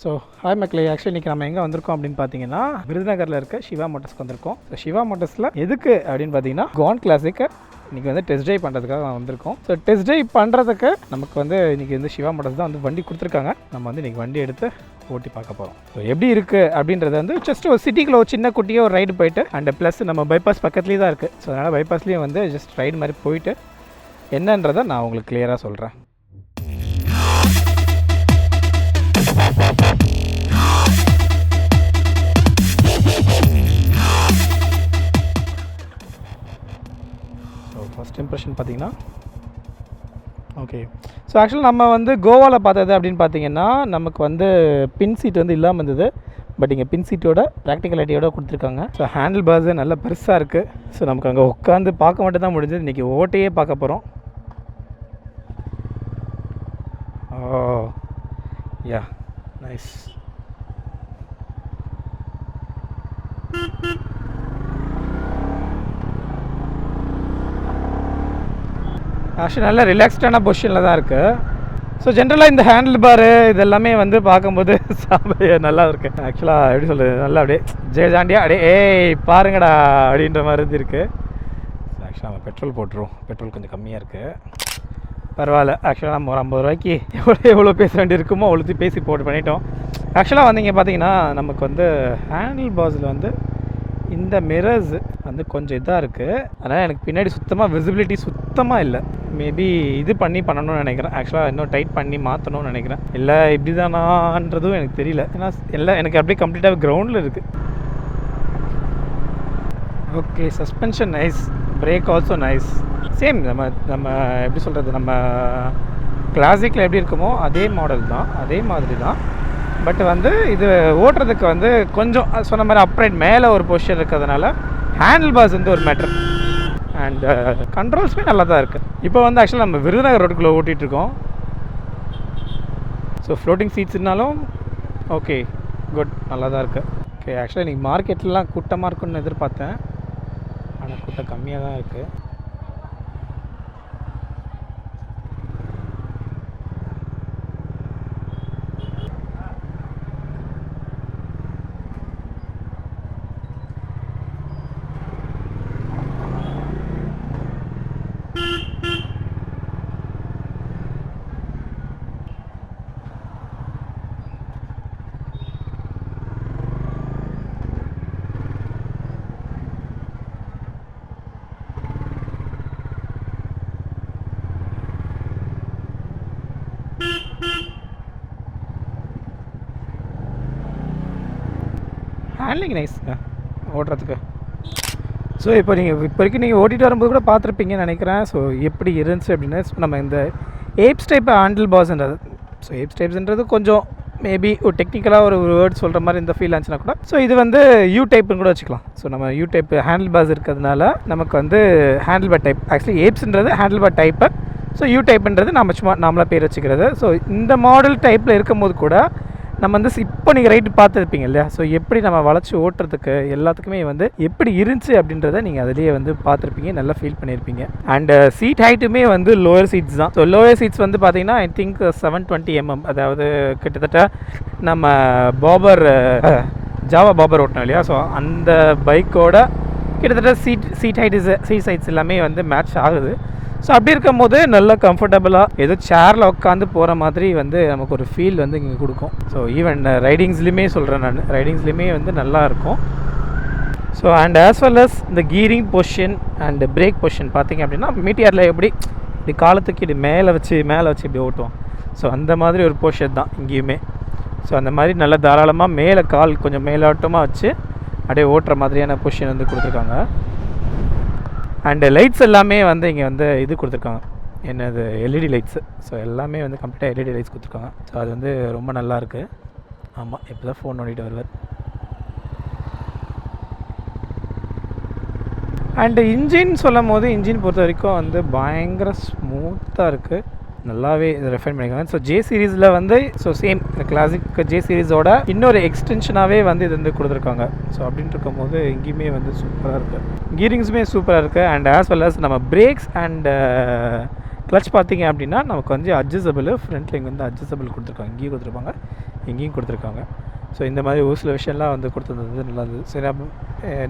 So hi மக்களே, actually இன்றைக்கி நம்ம எங்கே வந்திருக்கோம் அப்படின்னு பார்த்தீங்கன்னா விருதுநகரில் இருக்க சிவா மோட்டர்ஸ்க்கு வந்திருக்கோம். ஸோ சிவா மோட்டர்ஸில் எதுக்கு அப்படின்னு பார்த்தீங்கன்னா கான் கிளாசிக்கை இன்றைக்கி வந்து டெஸ்ட் ட்ரைவ் பண்ணுறதுக்காக நான் வந்திருக்கோம். ஸோ டெஸ்ட் ட்ரைவ் பண்ணுறதுக்கு நமக்கு வந்து இன்றைக்கி வந்து சிவா மோட்டர்ஸ் தான் வந்து வண்டி கொடுத்துருக்காங்க. நம்ம வந்து இன்றைக்கி வண்டி எடுத்து ஓட்டி பார்க்க போகிறோம். ஸோ எப்படி இருக்குது அப்படின்றது வந்து ஜஸ்ட் ஒரு சிட்டிக்குள்ள ஒரு சின்ன குட்டியாக ஒரு ரைடு போயிட்டு அண்ட் ப்ளஸ் நம்ம பைபாஸ் பக்கத்துலேயே தான் இருக்குது. ஸோ அதனால் பைபாஸ்லேயும் வந்து ஜஸ்ட் ரைடு மாதிரி போயிட்டு என்னன்றதை நான் உங்களுக்கு கிளியராக சொல்கிறேன். ஃபஸ்ட் இம்ப்ரெஷன் பார்த்தீங்கன்னா ஓகே. ஸோ ஆக்சுவலாக நம்ம வந்து கோவாவில் பார்த்தது அப்படின்னு பார்த்தீங்கன்னா நமக்கு வந்து பின் சீட் வந்து இல்லாமல் இருந்தது. பட் இங்கே பின் சீட்டோட ப்ராக்டிகலிட்டியோட கொடுத்துருக்காங்க. ஸோ ஹேண்டில் பார்ஸு நல்லா பெருசாக இருக்குது. ஸோ நமக்கு அங்கே உட்காந்து பார்க்க மட்டும் தான் முடிஞ்சது. இன்றைக்கி ஓட்டையே பார்க்க போகிறோம். ஓ யா நைஸ். ஆக்சுவலி நல்ல ரிலாக்ஸ்டான பொசிஷனில் தான் இருக்குது. ஸோ ஜென்ரலாக இந்த ஹேண்டில் பாரு இதெல்லாமே வந்து பார்க்கும்போது நல்லா இருக்குது. ஆக்சுவலாக எப்படி சொல்கிறது, நல்லா அப்படியே ஜெயஜாண்டியா அப்படியே ஏய் பாருங்கடா அப்படின்ற மாதிரி இருக்குது. ஆக்சுவலாக நம்ம பெட்ரோல் போட்டுருவோம். பெட்ரோல் கொஞ்சம் கம்மியாக இருக்குது, பரவாயில்ல. ஆக்சுவலாக நம்ம ஒரு 50 ரூபாய்க்கு எவ்வளோ பேச வேண்டி இருக்குமோ அவ்வளோத்தையும் பேசி போட்டு பண்ணிட்டோம். ஆக்சுவலாக வந்து இங்கே பார்த்தீங்கன்னா நமக்கு வந்து ஹேண்டில் பார்ஸில் வந்து இந்த மிரர்ஸ் வந்து கொஞ்சம் இதாக இருக்குது. அதனால் எனக்கு பின்னாடி சுத்தமாக விசிபிலிட்டி சுத்தமாக இல்லை. மேபி இது பண்ணணும்னு நினைக்கிறேன். ஆக்சுவலாக இன்னும் டைட் பண்ணி மாற்றணும்னு நினைக்கிறேன். இல்லை இப்படி தானான்றதும் எனக்கு தெரியல. ஏன்னா எல்லாம் எனக்கு அப்படியே கம்ப்ளீட்டாக கிரவுண்டில் இருக்குது. Okay, suspension nice, break also nice. Same நம்ம எப்படி சொல்கிறது, நம்ம கிளாசிக்கில் எப்படி இருக்குமோ அதே மாடல் தான், அதே மாதிரி தான். பட் வந்து இது ஓட்டுறதுக்கு வந்து கொஞ்சம் சொன்ன மாதிரி அப்ரைட் மேலே ஒரு பொசிஷன் இருக்கிறதுனால ஹேண்டில் பார்ஸ் வந்து ஒரு மேட்ரு. அண்ட் கண்ட்ரோல்ஸுமே நல்லா தான் இருக்குது. இப்போ வந்து ஆக்சுவலாக நம்ம விருதுநகர் ரோட்டுக்குள்ளே ஓட்டிகிட்ருக்கோம். ஸோ ஃப்ளோட்டிங் சீட்ஸ்னாலும் ஓகே குட், நல்லா தான் இருக்குது. ஓகே, ஆக்சுவலாக இன்றைக்கி மார்க்கெட்லாம் கூட்டமாக இருக்குன்னு எதிர்பார்த்தேன், ஆனால் கூட்டம் கம்மியாக தான் இருக்குது. ஹேண்ட்லிங் நைஸ்ங்க ஓட்டுறதுக்கு. ஸோ இப்போ வரைக்கும் நீங்கள் ஓட்டிகிட்டு வரும்போது கூட பார்த்துருப்பீங்கன்னு நினைக்கிறேன். ஸோ எப்படி இருந்துச்சு அப்படின்னு நம்ம இந்த ஏப்ஸ் டைப் ஹேண்டில் பார்ஸ்ன்றது. ஸோ ஏப்ஸ் டைப்ஸ்ன்றது கொஞ்சம் மேபி ஒரு டெக்னிக்கலாக ஒரு வேர்ட் சொல்கிற மாதிரி இந்த ஃபீல் ஆச்சுன்னா கூட ஸோ இது வந்து யூ டைப்புன்னு கூட வச்சுக்கலாம். ஸோ நம்ம யூ டைப் ஹேண்டில் பார்ஸ் இருக்கிறதுனால நமக்கு வந்து ஹேண்டில் பார் டைப். ஆக்சுவலி ஏப்ஸ்ன்றது handle bar type. So you டைப்புன்றது நம்ம சும்மா நாமளாக பேர் வச்சுக்கிறது. ஸோ இந்த மாடல் டைப்பில் இருக்கும்போது கூட நம்ம வந்து இப்போ நீங்கள் ரைட்டு பார்த்துருப்பீங்க இல்லையா. ஸோ எப்படி நம்ம வளைச்சி ஓட்டுறதுக்கு எல்லாத்துக்குமே வந்து எப்படி இருந்துச்சு அப்படின்றத நீங்கள் அதிலேயே வந்து பார்த்துருப்பீங்க, நல்லா ஃபீல் பண்ணியிருப்பீங்க. அண்டு சீட் ஹைட்டுமே வந்து லோயர் சீட்ஸ் தான். ஸோ லோயர் சீட்ஸ் வந்து பார்த்தீங்கன்னா ஐ திங்க் 720 mm, அதாவது கிட்டத்தட்ட நம்ம ஜாவா பாபர் ஓட்டினோம் இல்லையா. ஸோ அந்த பைக்கோட கிட்டத்தட்ட சீட் சைட்ஸ் எல்லாமே வந்து மேட்ச் ஆகுது. ஸோ அப்படி இருக்கும் போது நல்லா கம்ஃபர்டபுளாக ஏதோ சேரில் உட்காந்து போகிற மாதிரி வந்து நமக்கு ஒரு ஃபீல் வந்து இங்கே கொடுக்கும். ஸோ ஈவன் ரைடிங்ஸ்லேயுமே சொல்கிறேன், நான் ரைடிங்ஸ்லேயுமே வந்து நல்லாயிருக்கும். So and as well as இந்த gearing position and brake position பார்த்திங்க அப்படின்னா மீட்டியரில் எப்படி இப்படி காலத்துக்கு இப்படி மேலே வச்சு இப்படி ஓட்டுவோம். ஸோ அந்த மாதிரி ஒரு பொசிஷன் தான் இங்கேயுமே. ஸோ அந்த மாதிரி நல்லா தாராளமாக மேலே கால் கொஞ்சம் மேலோட்டமாக வச்சு அப்படியே ஓட்டுற மாதிரியான பொசிஷன் வந்து கொடுத்துருக்காங்க. அண்டு லைட்ஸ் எல்லாமே வந்து இங்கே வந்து இது கொடுத்துருக்காங்க, என்னது எல்இடி லைட்ஸு. ஸோ எல்லாமே வந்து கம்ப்ளீட்டாக எல்இடி லைட்ஸ் கொடுத்துருக்காங்க. ஸோ அது வந்து ரொம்ப நல்லாயிருக்கு. ஆமாம், இப்போ தான் ஃபோன் நோண்டிட்டு வருவார். அண்டு இன்ஜின் சொல்லும் போது இன்ஜின் பொறுத்த வரைக்கும் வந்து பயங்கர ஸ்மூத்தாக இருக்குது, நல்லாவே இதை ரெஃபைன் பண்ணியிருக்காங்க. ஸோ ஜே சீரீஸில் வந்து ஸோ சேம் கிளாசிக் ஜே சீரீஸோட இன்னொரு எக்ஸ்டென்ஷனாகவே வந்து இது வந்து கொடுத்துருக்காங்க. ஸோ அப்படின்ட்டு இருக்கும்போது இங்கேயுமே வந்து சூப்பராக இருக்குது, கீரிங்ஸுமே சூப்பராக இருக்குது. அண்ட் ஆஸ் வெல் அஸ் நம்ம பிரேக்ஸ் அண்ட் கிளச் பார்த்திங்க அப்படின்னா நமக்கு வந்து அட்ஜஸ்டபிள், ஃப்ரண்ட்ல இங்கே வந்து அட்ஜஸ்டபிள் கொடுத்துருக்காங்க, இங்கேயும் கொடுத்துருப்பாங்க, இங்கேயும் கொடுத்துருக்காங்க. ஸோ இந்த மாதிரி ஒரு சில விஷயம்லாம் வந்து கொடுத்துருந்தது நல்லா இருந்தது. சரி,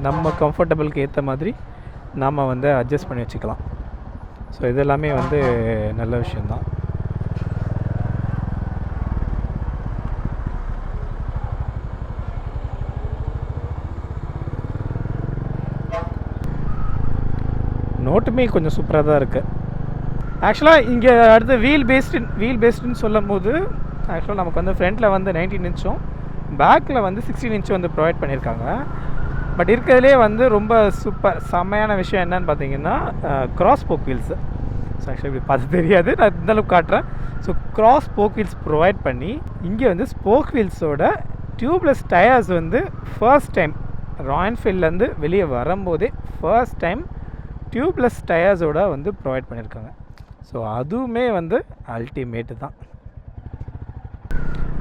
நம்ம கம்ஃபர்டபுளுக்கு ஏற்ற மாதிரி நாம் வந்து அட்ஜஸ்ட் பண்ணி வச்சுக்கலாம். ஸோ இதெல்லாமே வந்து நல்ல விஷயந்தான். நோட்டுமே கொஞ்சம் சூப்பராக தான் இருக்குது. ஆக்சுவலாக இங்கே அடுத்து வீல் பேஸ்டுன்னு சொல்லும் போது ஆக்சுவலாக நமக்கு வந்து ஃப்ரண்ட்டில் வந்து 19 இன்ச்சும் பேக்கில் வந்து 16 இன்ச்சும் வந்து ப்ரொவைட் பண்ணியிருக்காங்க. பட் இருக்கிறதுலே வந்து ரொம்ப சூப்பர் செம்மையான விஷயம் என்னன்னு பார்த்தீங்கன்னா cross spoke wheels. So actually இப்படி பார்த்து தெரியாது, நான் இந்தளவுக்கு காட்டுறேன். So cross spoke wheels provide பண்ணி இங்கே வந்து ஸ்போக் வீல்ஸோட டியூப்லெஸ் டயர்ஸ் வந்து ஃபர்ஸ்ட் டைம் ராயல் என்ஃபீல்ட்லேருந்து வெளியே வரும்போதே ஃபர்ஸ்ட் டைம் டியூப்லெஸ் டயர்ஸோட வந்து ப்ரொவைட் பண்ணியிருக்காங்க. ஸோ அதுவுமே வந்து அல்டிமேட்டு தான்.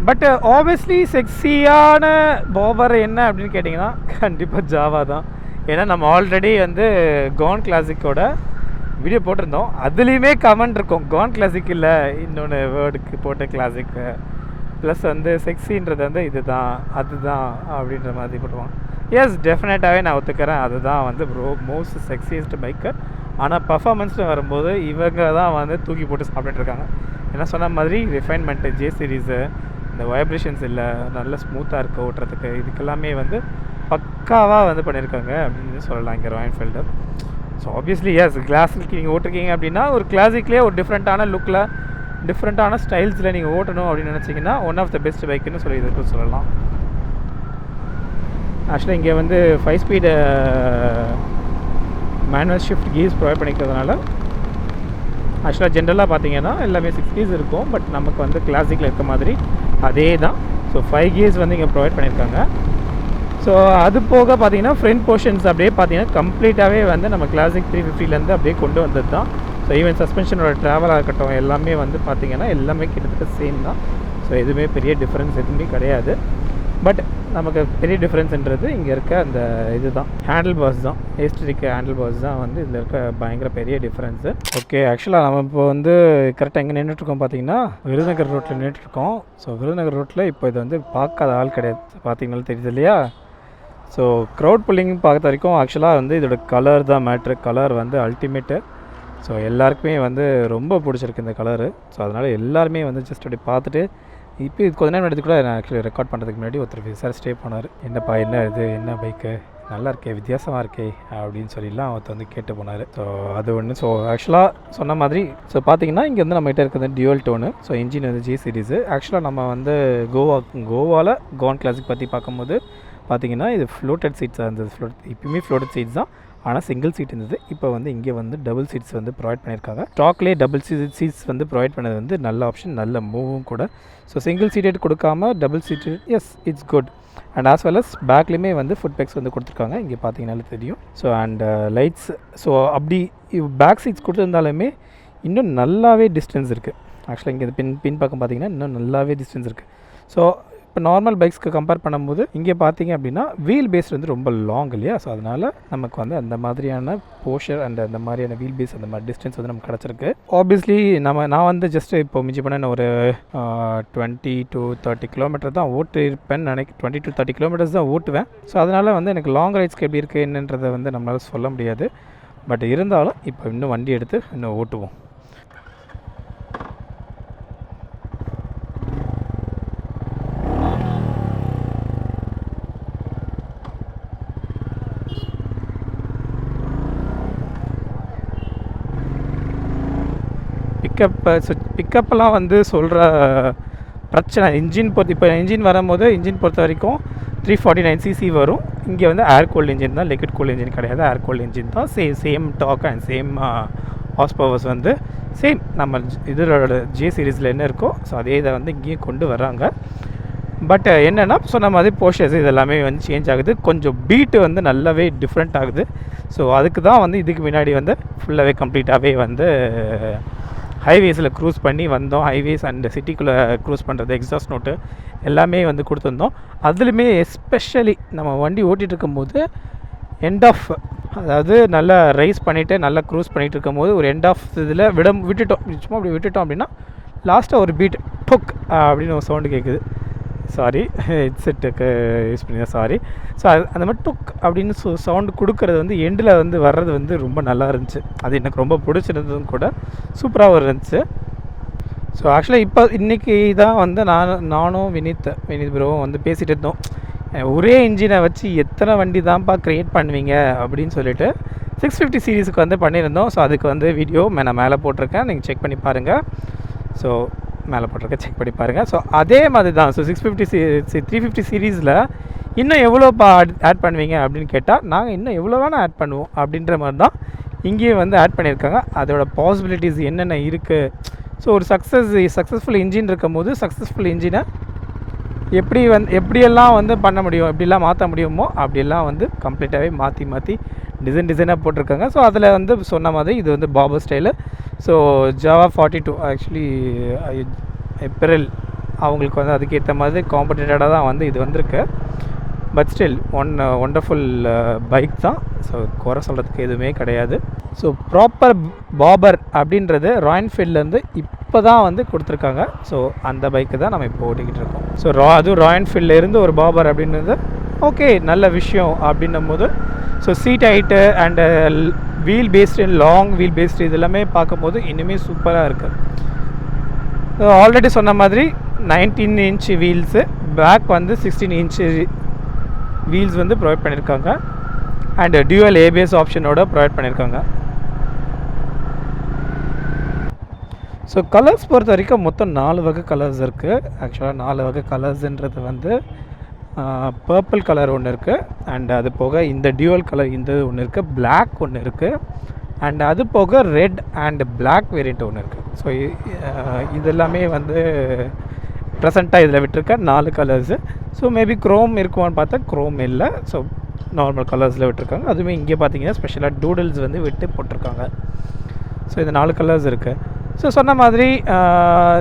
பட் ஆப்வியஸ்லி செக்ஸியான பாபர் என்ன அப்படின்னு கேட்டிங்கன்னா கண்டிப்பாக ஜாவா தான். ஏன்னா நம்ம ஆல்ரெடி வந்து கான் கிளாசிக்கோட வீடியோ போட்டிருந்தோம். அதுலேயுமே கமெண்ட் இருக்கும், கான் கிளாசிக் இல்லை இன்னொன்று வேர்டுக்கு போட்ட கிளாசிக்கு ப்ளஸ் வந்து செக்ஸின்றது வந்து இதுதான் அதுதான் அப்படின்ற மாதிரி போட்டுருவாங்க. எஸ், டெஃபினட்டாகவே நான் ஒத்துக்கிறேன், அதுதான் வந்து மோஸ்ட் செக்ஸியஸ்ட் பைக்கு. ஆனால் பர்ஃபார்மன்ஸ்னு வரும்போது இவங்க தான் வந்து தூக்கி போட்டு சாப்பிட்டுருக்காங்க. என்ன சொன்ன மாதிரி ரிஃபைன்மெண்ட்டு ஜே சீரீஸு, இந்த வைப்ரேஷன்ஸ் இல்லை, நல்ல ஸ்மூத்தாக இருக்குது ஓட்டுறதுக்கு, இதுக்கெல்லாமே வந்து பக்காவாக வந்து பண்ணியிருக்காங்க அப்படின்னு சொல்லலாம் இங்கே Royal Enfield. So obviously yes, classic நீங்கள் ஓட்டிருக்கீங்க அப்படின்னா ஒரு கிளாசிக்லேயே ஒரு டிஃப்ரெண்ட்டான லுக்கில் டிஃப்ரெண்ட்டான ஸ்டைல்ஸில் நீங்கள் ஓட்டணும் அப்படின்னு நினச்சிங்கன்னா ஒன் ஆஃப் த பெஸ்ட் பைக்குன்னு சொல்லி இதுக்கு சொல்லலாம். ஆக்சுவலாக இங்கே வந்து 5 speed manual shift gears provide பண்ணிக்கிறதுனால ஆக்சுவலாக ஜென்ரலாக பார்த்தீங்கன்னா எல்லாமே 6 கீர்ஸ் இருக்கும். பட் நமக்கு வந்து கிளாசிக்கில் இருக்க மாதிரி அதே தான். ஸோ 5 கீர்ஸ் வந்து இங்கே ப்ரொவைட் பண்ணியிருக்காங்க. ஸோ அது போக பார்த்தீங்கன்னா ஃப்ரண்ட் போர்ஷன்ஸ் அப்படியே பார்த்தீங்கன்னா கம்ப்ளீட்டாகவே வந்து நம்ம கிளாசிக் 350லேருந்து அப்படியே கொண்டு வந்தது தான். ஸோ ஈவன் சஸ்பென்ஷனோட ட்ராவலாக இருக்கட்டும் எல்லாமே வந்து பார்த்திங்கன்னா எல்லாமே கிட்டத்தட்ட சேம் தான். ஸோ எதுவுமே பெரிய டிஃப்ரென்ஸ் எதுவுமே கிடையாது. பட் நமக்கு பெரிய டிஃப்ரென்ஸ்ன்றது இங்கே இருக்க அந்த இது தான், ஹேண்டில் பார்ஸ் தான், ஏஸ்டரிக் ஹேண்டில் பார்ஸ் தான் வந்து இதில் இருக்க பயங்கர பெரிய டிஃப்ரென்ஸு. ஓகே, ஆக்சுவலாக நம்ம இப்போ வந்து கரெக்டாக எங்கே நின்றுட்டுருக்கோம் பார்த்தீங்கன்னா விருதுநகர் ரோட்டில் நின்றுட்டுருக்கோம். ஸோ விருதுநகர் ரோட்டில் இப்போ இது வந்து பார்க்காத ஆள் கிடையாது, பார்த்தீங்கன்னாலும் தெரியுது இல்லையா. ஸோ க்ரௌட் புல்லிங் பார்த்த வரைக்கும் ஆக்சுவலாக வந்து இதோட கலர் தான் மேட்ரு. கலர் வந்து அல்டிமேட்டு. ஸோ எல்லாருக்குமே வந்து ரொம்ப பிடிச்சிருக்கு இந்த கலரு. ஸோ அதனால் எல்லாருமே வந்து ஜஸ்ட் அப்படி பார்த்துட்டு இப்போ இது கொஞ்ச நேரம் எடுத்து கூட நான் ஆக்சுவலி ரெக்கார்ட் பண்ணுறதுக்கு முன்னாடி ஒருத்தர் விசாரிச்சிட்டே போனார், என்னப்பா என்ன இது என்ன பைக்கு நல்லா இருக்கே வித்தியாசமாக இருக்கே அப்படின்னு சொல்லிலாம் ஒருத்தர் வந்து கேட்டு போனார். ஸோ அது ஒன்று. ஸோ ஆக்சுவலாக சொன்ன மாதிரி ஸோ பார்த்தீங்கன்னா இங்கே வந்து நம்மகிட்ட இருக்கிறது டியூவல் டோனு. ஸோ இன்ஜின் வந்து ஜே சீரீஸு. ஆக்சுவலாக நம்ம வந்து கோவாவில் கான் கிளாசிக் பற்றி பார்க்கும்போது பார்த்தீங்கன்னா இது ஃப்ளோட்டட் சீட்ஸாக இருந்தது. இப்போயுமே ஃப்ளோட்டட் சீட்ஸ் தான், ஆனால் சிங்கிள் சீட் இருந்தது. இப்போ வந்து இங்கே வந்து டபுள் சீட்ஸ் வந்து ப்ரொவைட் பண்ணியிருக்காங்க. ஸ்டாக்லேயே டபுள் சீட்ஸ் வந்து ப்ரொவைட் பண்ணது வந்து நல்ல ஆப்ஷன், நல்ல மூவும் கூட. ஸோ சிங்கிள் சீட்டட் கொடுக்காம double seated, yes it's good. And as well as பேக்லேயுமே வந்து ஃபுட் பேக்ஸ் வந்து கொடுத்துருக்காங்க, இங்கே பார்த்தீங்கன்னாலே தெரியும். So and lights. ஸோ அப்படி பேக் சீட்ஸ் கொடுத்துருந்தாலுமே இன்னும் நல்லாவே டிஸ்டன்ஸ் இருக்குது. ஆக்சுவலாக இங்கே பின் பக்கம் பார்த்தீங்கன்னா இன்னும் நல்லாவே டிஸ்டன்ஸ் இருக்குது. ஸோ இப்போ நார்மல் பைக்ஸ்க்கு கம்பேர் பண்ணும்போது இங்கே பார்த்தீங்க அப்படின்னா வீல் பேஸ் வந்து ரொம்ப லாங் இல்லையா. ஸோ அதனால் நமக்கு வந்து அந்த மாதிரியான போஷர் அண்ட் அந்த மாதிரியான வீல் பேஸ் அந்த மாதிரி டிஸ்டன்ஸ் வந்து நமக்கு கிடச்சிருக்கு. ஆப்வியஸ்லி நான் வந்து ஜஸ்ட் இப்போ மிஞ்சி பண்ண ஒரு 20 to 30 கிலோமீட்டர் தான் ஓட்டிருப்பேன்னு 20 to 30 கிலோமீட்டர்ஸ் தான் ஓட்டுவேன். ஸோ அதனால் வந்து எனக்கு லாங் ரைட்ஸ்க்கு எப்படி இருக்குது என்னன்றதை வந்து நம்மளால் சொல்ல முடியாது. பட் இருந்தாலும் இப்போ இன்னும் வண்டி எடுத்து இன்னும் ஓட்டுவோம். பிக்கப்பெல்லாம் வந்து சொல்கிற பிரச்சனை இன்ஜின் இப்போ இன்ஜின் வரும்போது இன்ஜின் பொறுத்த வரைக்கும் 349cc வரும். இங்கே வந்து ஏர் கோல்டு இன்ஜின் தான், லிக்விட் கூல் இன்ஜின் கிடையாது, ஏர் கோல்டு இன்ஜின் தான். Same torque and same horse powers வந்து சேம் நம்ம இதோட ஜே சீரீஸில் என்ன இருக்கோ ஸோ அதே இதை வந்து இங்கேயும் கொண்டு வராங்க. பட் என்னென்னா சொன்ன மாதிரி போர்ஷன்ஸ் இதெல்லாமே வந்து சேஞ்ச் ஆகுது, கொஞ்சம் பீட்டு வந்து நல்லாவே டிஃப்ரெண்ட் ஆகுது. ஸோ அதுக்கு தான் வந்து இதுக்கு முன்னாடி வந்து ஃபுல்லாகவே கம்ப்ளீட்டாகவே வந்து ஹைவேஸில் க்ரூஸ் பண்ணி வந்தோம். ஹைவேஸ் அண்ட் சிட்டிக்குள்ளே க்ரூஸ் பண்ணுறது, எக்ஸாஸ்ட் நோட்டு எல்லாமே வந்து கொடுத்துருந்தோம். அதுலேயுமே எஸ்பெஷலி நம்ம வண்டி ஓட்டிகிட்டு இருக்கும்போது எண்ட் ஆஃப், அதாவது நல்லா ரைஸ் பண்ணிவிட்டு நல்லா க்ரூஸ் பண்ணிகிட்டு இருக்கும்போது ஒரு எண்ட் ஆஃப் இதில் விட்டுட்டோம், சும்மா அப்படி விட்டுட்டோம் அப்படின்னா லாஸ்ட்டாக ஒரு பீட் டொக் அப்படின்னு ஒரு சவுண்டு கேட்குது. சாரி ஹெட்செட்டுக்கு யூஸ் பண்ணி சாரி. ஸோ அந்த மாதிரி டுக் அப்படின்னு சவுண்டு கொடுக்கறது வந்து எண்டில் வந்து வர்றது வந்து ரொம்ப நல்லா இருந்துச்சு. அது எனக்கு ரொம்ப பிடிச்சிருந்ததும் கூட, சூப்பராகவும் இருந்துச்சு. ஸோ ஆக்சுவலாக இப்போ இன்றைக்கி தான் வந்து நானும் வினித் ப்ரோவும் வந்து பேசிகிட்டு இருந்தோம். ஒரே இன்ஜினை வச்சு எத்தனை வண்டி தான்ப்பா க்ரியேட் பண்ணுவீங்க அப்படின்னு சொல்லிட்டு 650 சீரீஸுக்கு வந்து பண்ணியிருந்தோம். ஸோ அதுக்கு வந்து வீடியோ நான் மேலே போட்டிருக்கேன், நீங்கள் செக் பண்ணி பாருங்கள். ஸோ மேலே போட்டிருக்கேன், செக் பண்ணி பாருங்கள். ஸோ அதே மாதிரி தான். ஸோ 350 சீரீஸில் இன்னும் எவ்வளோப்பா ஆட் பண்ணுவீங்க அப்படின்னு கேட்டால், நாங்கள் இன்னும் எவ்வளோ வேணால் ஆட் பண்ணுவோம் அப்படின்ற மாதிரி தான் இங்கேயும் வந்து ஆட் பண்ணியிருக்காங்க. அதோட பாசிபிலிட்டிஸ் என்னென்ன இருக்குது. ஸோ ஒரு சக்ஸஸ்ஃபுல் இன்ஜின் இருக்கும் போது சக்ஸஸ்ஃபுல் இன்ஜினை எப்படியெல்லாம் வந்து பண்ண முடியும், எப்படிலாம் மாற்ற முடியுமோ அப்படியெல்லாம் வந்து கம்ப்ளீட்டாகவே மாற்றி டிசைனாக போட்டிருக்காங்க. ஸோ அதில் வந்து சொன்ன மாதிரி இது வந்து bobber style. So Jawa 42 actually பெரல் அவங்களுக்கு வந்து அதுக்கேற்ற மாதிரி காம்படிட்டடாக தான் வந்து இது வந்திருக்கு. பட் ஸ்டில் ஒண்டர்ஃபுல் பைக் தான். ஸோ குறை சொல்கிறதுக்கு எதுவுமே கிடையாது. ஸோ ப்ராப்பர் பாபர் அப்படின்றது ராயல் என்ஃபீல்ட்லேருந்து இப்போ தான் வந்து கொடுத்துருக்காங்க. ஸோ அந்த பைக்கு தான் நம்ம இப்போ ஓட்டிக்கிட்டு இருக்கோம். ஸோ அதுவும் ராயல் என்ஃபீல்ட்லேருந்து ஒரு பாபர் அப்படின்றது ஓகே, நல்ல விஷயம் அப்படின்னும் போது. So seat height and wheel based, long wheel based இது எல்லாமே பார்க்கும்போது இன்னுமே சூப்பராக இருக்குது. ஆல்ரெடி சொன்ன மாதிரி 19 இன்ச் வீல்ஸு, பேக் வந்து 16 இன்ச்சு வீல்ஸ் வந்து ப்ரொவைட் பண்ணியிருக்காங்க. அண்ட் டியூவல் ஏபிஎஸ் ஆப்ஷனோட ப்ரொவைட் பண்ணியிருக்காங்க. ஸோ கலர்ஸ் பொறுத்த வரைக்கும் மொத்தம் 4 வகை கலர்ஸ் இருக்குது. ஆக்சுவலாக 4 வகை கலர்ஸுன்றது வந்து பர்பிள் கலர் ஒன்று இருக்குது, அண்ட் அது போக இந்த டியூவல் கலர் இந்த ஒன்று இருக்குது, பிளாக் ஒன்று இருக்குது, அண்ட் அது போக ரெட் அண்ட் பிளாக் வேரியண்ட் ஒன்று இருக்குது. ஸோ இதெல்லாமே வந்து ப்ரெசண்ட்டாக இதில் விட்டுருக்க 4 கலர்ஸு. ஸோ மேபி க்ரோம் இருக்குமான்னு பார்த்தா க்ரோம் இல்லை. ஸோ நார்மல் கலர்ஸில் விட்டுருக்காங்க. அதுவுமே இங்கே பார்த்தீங்கன்னா ஸ்பெஷலாக டூடல்ஸ் வந்து விட்டு போட்டிருக்காங்க. ஸோ இந்த 4 கலர்ஸ் இருக்குது. ஸோ சொன்ன மாதிரி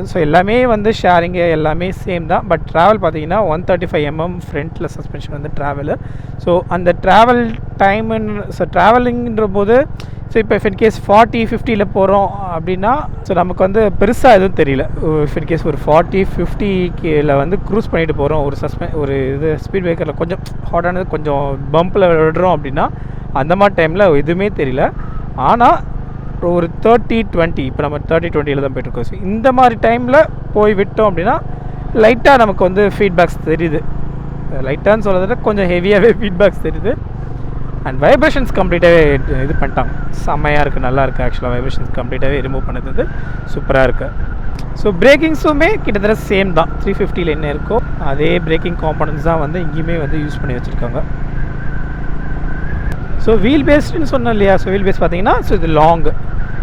ஸோ எல்லாமே வந்து ஷேரிங்கு எல்லாமே சேம் தான். பட் ட்ராவல் பார்த்தீங்கன்னா 135 mm ஃப்ரண்ட்டில் சஸ்பென்ஷன் வந்து ட்ராவலு. ஸோ அந்த ட்ராவல் டைமுன்னு ட்ராவலிங்கிற போது ஸோ இப்போ இன்கேஸ் 40-50 போகிறோம் அப்படின்னா ஸோ நமக்கு வந்து பெருசாக எதுவும் தெரியல. இன்கேஸ் ஒரு 40-50 வந்து க்ரூஸ் பண்ணிட்டு போகிறோம், ஒரு இது ஸ்பீட் பிரேக்கரில் கொஞ்சம் ஹார்டானது கொஞ்சம் பம்பில் விடுறோம் அப்படின்னா அந்த மாதிரி டைமில் எதுவுமே தெரியல. ஆனால் ஒரு 30-20 இப்போ நம்ம 30-20 தான் போய்ட்டுருக்கோம். ஸோ இந்த மாதிரி டைமில் போய் விட்டோம் அப்படின்னா லைட்டாக நமக்கு வந்து ஃபீட்பேக்ஸ் தெரியுது. லைட்டான்னு சொல்கிறத கொஞ்சம் ஹெவியாகவே ஃபீட்பேக்ஸ் தெரியுது. அண்ட் வைப்ரேஷன்ஸ் கம்ப்ளீட்டாகவே இது பண்ணிட்டாங்க. செம்மையாக இருக்குது, நல்லா இருக்குது. ஆக்சுவலாக வைப்ரேஷன்ஸ் கம்ப்ளீட்டாகவே ரிமூவ் பண்ணது சூப்பராக இருக்குது. ஸோ பிரேக்கிங்ஸுமே கிட்டத்தட்ட சேம் தான். 350 என்ன இருக்கோ அதே பிரேக்கிங் காம்பனன்ட்ஸ் தான் வந்து இங்கேயுமே வந்து யூஸ் பண்ணி வச்சுருக்காங்க. ஸோ வீல் பேஸ்டுன்னு சொன்னோம் இல்லையா. ஸோ வீல் பேஸ் பார்த்தீங்கன்னா ஸோ இது லாங்கு.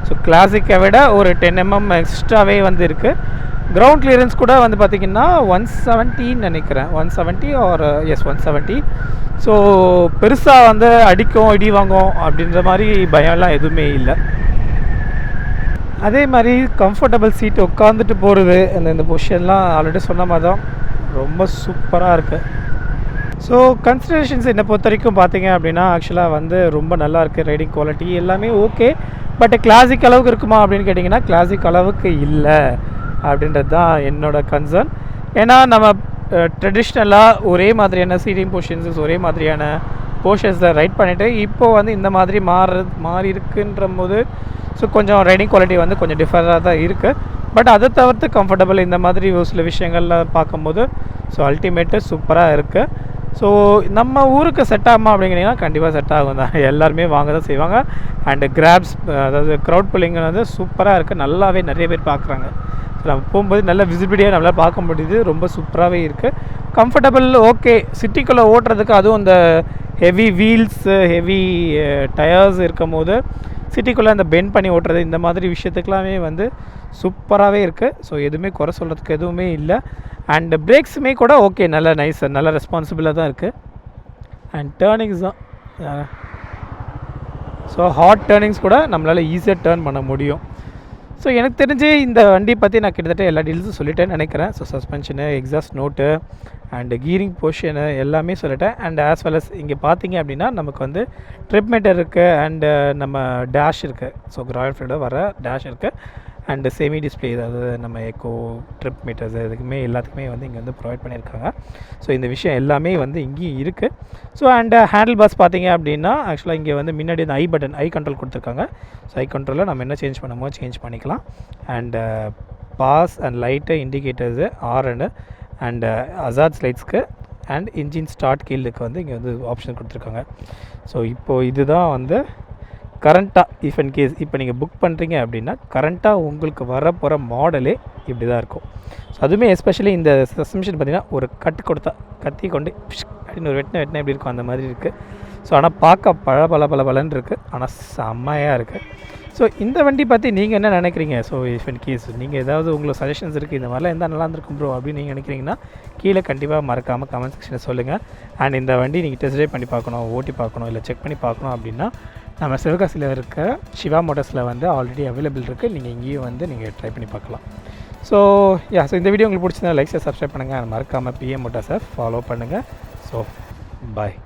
ஸோ கிளாசிக்கை விட ஒரு 10 mm எக்ஸ்ட்ராவே வந்து இருக்குது. கிரவுண்ட் கிளியரன்ஸ் கூட வந்து பார்த்திங்கன்னா 170 நினைக்கிறேன், 170 ஆர் எஸ் 170. ஸோ பெருசாக வந்து அடிக்கும் இடி வாங்கும் அப்படின்ற மாதிரி பயம்லாம் எதுவுமே இல்லை. அதே மாதிரி கம்ஃபர்டபுள் சீட்டு உட்காந்துட்டு போகிறது இந்த பொசிஷன்லாம் ஆல்ரெடி சொன்ன மாதிரி தான் ரொம்ப சூப்பராக இருக்குது. ஸோ கன்சிடரேஷன்ஸ் என்னை பொறுத்த வரைக்கும் பார்த்தீங்க அப்படின்னா ஆக்சுவலாக வந்து ரொம்ப நல்லா இருக்குது. ரைடிங் குவாலிட்டி எல்லாமே ஓகே. பட் கிளாசிக் அளவுக்கு இருக்குமா அப்படின்னு கேட்டிங்கன்னா கிளாசிக் அளவுக்கு இல்லை அப்படின்றது தான் என்னோடய கன்சர்ன். ஏன்னா நம்ம ட்ரெடிஷ்னலாக ஒரே மாதிரியான சீட்டிங் பொசிஷன்ஸஸ் ஒரே மாதிரியான போர்ஷன்ஸில் ரைட் பண்ணிவிட்டு இப்போது வந்து இந்த மாதிரி மாறி இருக்குன்ற போது ஸோ கொஞ்சம் ரைடிங் குவாலிட்டி வந்து கொஞ்சம் டிஃபராக தான் இருக்குது. பட் அதை தவிர்த்து கம்ஃபர்டபுள் இந்த மாதிரி ஒரு சில விஷயங்களில் பார்க்கும்போது ஸோ அல்டிமேட்டு சூப்பராக இருக்குது. ஸோ நம்ம ஊருக்கு செட் ஆகுமா அப்படிங்கிறீங்கன்னா கண்டிப்பாக செட் ஆகும் தான். எல்லாருமே வாங்க தான் செய்வாங்க. அண்டு கிராப்ஸ் அதாவது க்ரௌட் புல்லிங் வந்து சூப்பராக இருக்குது. நல்லாவே நிறைய பேர் பார்க்குறாங்க. ஸோ நம்ம போகும்போது நல்ல விசிபிலிட்டியாக நம்மளால் பார்க்க முடியுது. ரொம்ப சூப்பராகவே இருக்குது. Comfortable okay. சிட்டிக்குள்ளே ஓட்டுறதுக்கு அதுவும் இந்த ஹெவி வீல்ஸு ஹெவி டயர்ஸ் இருக்கும் போது சிட்டிக்குள்ளே அந்த பெண்ட் பண்ணி ஓட்டுறது இந்த மாதிரி விஷயத்துக்கெல்லாமே வந்து சூப்பராகவே இருக்குது. ஸோ எதுவுமே குறை சொல்கிறதுக்கு எதுவுமே இல்லை. அண்ட் பிரேக்ஸுமே கூட ஓகே, நல்ல நைஸ், நல்ல ரெஸ்பான்சிபிளாக தான் இருக்குது. அண்ட் டேர்னிங்ஸ் தான். ஸோ ஹாட் டேர்னிங்ஸ் கூட நம்மளால் ஈஸியாக டேர்ன் பண்ண முடியும். ஸோ எனக்கு தெரிஞ்சு இந்த வண்டி பற்றி நான் கிட்டத்தட்ட எல்லா டீல்ஸும் சொல்லிட்டேன்னு நினைக்கிறேன். So சஸ்பென்ஷனு, exhaust note and keyring position எல்லாமே சொல்லிட்டேன். அண்ட் ஆஸ் வெல் அஸ் இங்கே பார்த்தீங்க அப்படின்னா நமக்கு வந்து ட்ரிப் மீட்டர் இருக்குது அண்டு நம்ம டேஷ் இருக்குது. ஸோ ராயல் என்ஃபீல்டில் வர டேஷ் இருக்குது. அண்டு செமி டிஸ்பிளே, அதாவது நம்ம எக்கோ, ட்ரிப் மீட்டர்ஸ் இதுக்குமே எல்லாத்துக்குமே வந்து இங்கே வந்து ப்ரொவைட் பண்ணியிருக்காங்க. ஸோ இந்த விஷயம் எல்லாமே வந்து இங்கேயும் இருக்குது. ஸோ அண்டு ஹேண்டில் பாஸ் பார்த்தீங்க அப்படின்னா ஆக்சுவலாக இங்கே வந்து முன்னாடி இந்த ஐ கண்ட்ரோல் கொடுத்துருக்காங்க. ஸோ ஐ கண்ட்ரோலில் நம்ம என்ன சேஞ்ச் பண்ணுமோ சேஞ்ச் பண்ணிக்கலாம். And pass and light, indicators, horn and hazards லைட்ஸ்க்கு அண்ட் இன்ஜின் ஸ்டார்ட் கீழுக்கு வந்து இங்கே வந்து ஆப்ஷன் கொடுத்துருக்காங்க. ஸோ இப்போது இதுதான் வந்து கரண்ட்டாக இஃப் இன் கேஸ் இப்போ நீங்கள் புக் பண்ணுறீங்க அப்படின்னா கரண்ட்டாக உங்களுக்கு வரப்போகிற மாடலே இப்படி தான் இருக்கும். ஸோ அதுவுமே எஸ்பெஷலி இந்த சஸ்பென்ஷன் பார்த்திங்கன்னா ஒரு கட்டு கொடுத்தா கத்தி கொண்டு அப்படின்னு ஒரு வெட்டின எப்படி இருக்கும் அந்த மாதிரி இருக்குது. ஸோ ஆனால் பார்க்க பலன்னு இருக்குது, ஆனால் செம்மையாக இருக்குது. ஸோ இந்த வண்டி பற்றி நீங்கள் என்ன நினைக்கிறீங்க? ஸோ இஃப் இன் கேஸ் நீங்கள் ஏதாவது உங்களுக்கு சஜஷன்ஸ் இருக்குது, இந்த மாதிரிலாம் இருந்தால் நல்லா இருந்திருக்கும் ப்ரோ அப்படின்னு நீங்கள் நினைக்கிறீங்கன்னா கீழே கண்டிப்பாக மறக்காமல் கமெண்ட் செக்ஷனில் சொல்லுங்கள். அண்ட் இந்த வண்டி நீங்கள் டெஸ்ட் ட்ரைவ் பண்ணி பார்க்கணும், ஓட்டி பார்க்கணும், இல்லை செக் பண்ணி பார்க்கணும் அப்படின்னா நம்ம சிவகாசியில் இருக்க சிவா மோட்டர்ஸில் வந்து ஆல்ரெடி அவைலபிள் இருக்குது. நீங்கள் இங்கேயும் வந்து நீங்கள் ட்ரை பண்ணி பார்க்கலாம். ஸோ இந்த வீடியோ உங்களுக்கு பிடிச்சிருந்தா லைக் சப்ஸ்கிரைப் பண்ணுங்கள். மறக்காமல் பிஎம் மோட்டர்ஸை ஃபாலோ பண்ணுங்கள். So bye.